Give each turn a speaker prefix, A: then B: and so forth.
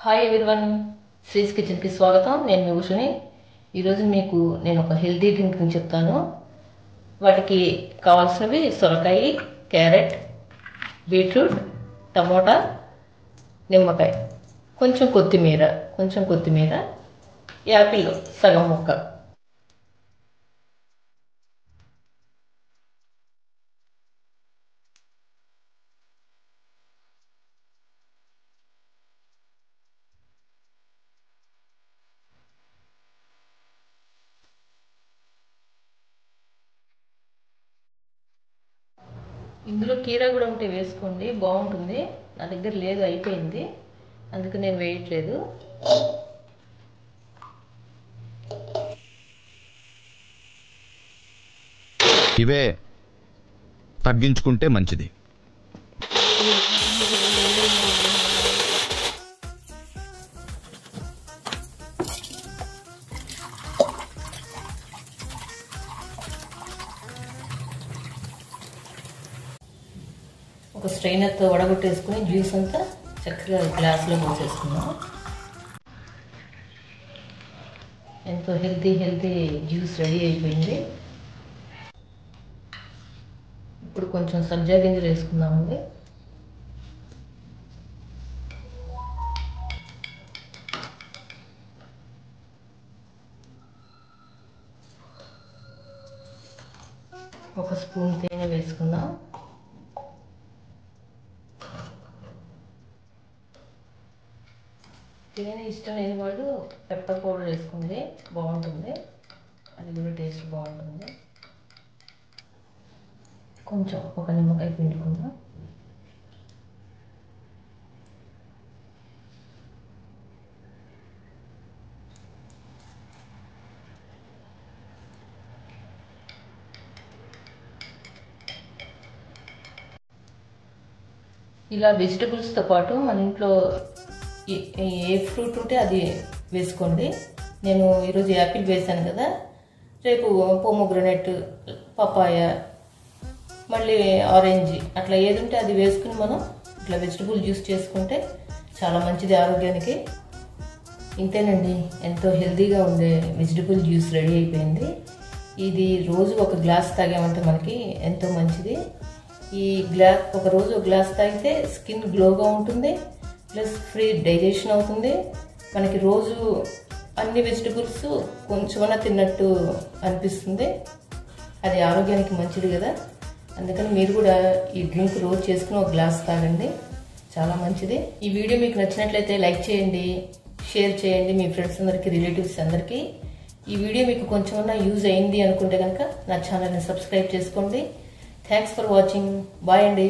A: Hi everyone, శ్రీస్ కిచెన్కి స్వాగతం. నేను మీ ఉషని. ఈరోజు మీకు నేను ఒక హెల్తీ డ్రింక్ చెప్తాను. వాటికి కావాల్సినవి సొరకాయ, క్యారెట్, బీట్రూట్, టమోటా, నిమ్మకాయ, కొంచెం కొత్తిమీర, యాపిల్ సగం ముక్క. ఇందులో కీరా కూడా ఉంటే వేసుకోండి, బాగుంటుంది. నా దగ్గర లేదు, అయిపోయింది, అందుకు నేను వేయట్లేదు.
B: ఇవే తగ్గించుకుంటే మంచిది.
A: ఒక స్ట్రైనర్తో వడగొట్టేసుకుని జ్యూస్ అంతా చక్కగా గ్లాసులో పోసేసుకున్నాం. ఎంతో హెల్తీ జ్యూస్ రెడీ అయిపోయింది. ఇప్పుడు కొంచెం సబ్జా గింజలు వేసుకుందామండి. ఒక స్పూన్ తేనె వేసుకుందాం. తేనె ఇష్టం లేని వాళ్ళు పెప్పర్ పౌడర్ వేసుకోండి, బాగుంటుంది. అది కూడా టేస్ట్ బాగుంటుంది. కొంచెం ఒక నిమ్మకాయ పిండుకుందాం. ఇలా వెజిటబుల్స్తో పాటు మన ఇంట్లో ఏ ఫ్రూట్ ఉంటే అది వేసుకోండి. నేను ఈరోజు యాపిల్ వేసాను కదా, రేపు పోమోగ్రనేట్, పపాయ, మళ్ళీ ఆరెంజ్, అట్లా ఏది ఉంటే అది వేసుకుని మనం ఇట్లా వెజిటబుల్ జ్యూస్ చేసుకుంటే చాలా మంచిది ఆరోగ్యానికి. ఇంతేనండి, ఎంతో హెల్తీగా ఉండే వెజిటబుల్ జ్యూస్ రెడీ అయిపోయింది. ఇది రోజు ఒక గ్లాస్ తాగామంటే మనకి ఎంతో మంచిది. ఒక రోజు ఒక గ్లాస్ తాగితే స్కిన్ గ్లోగా ఉంటుంది, ప్లస్ ఫ్రీ డైజెషన్ అవుతుంది. మనకి రోజు అన్ని వెజిటబుల్స్ కొంచెమన్నా తిన్నట్టు అనిపిస్తుంది. అది ఆరోగ్యానికి మంచిది కదా. అందుకని మీరు కూడా ఈ డ్రింక్ రోజు చేసుకుని ఒక గ్లాస్ తాగండి, చాలా మంచిది. ఈ వీడియో మీకు నచ్చినట్లయితే లైక్ చేయండి, షేర్ చేయండి మీ ఫ్రెండ్స్ అందరికీ, రిలేటివ్స్ అందరికీ. ఈ వీడియో మీకు కొంచెమన్నా యూజ్ అయింది అనుకుంటే కనుక నా ఛానల్ని సబ్స్క్రైబ్ చేసుకోండి. Thanks for watching. బాయ్ అండి.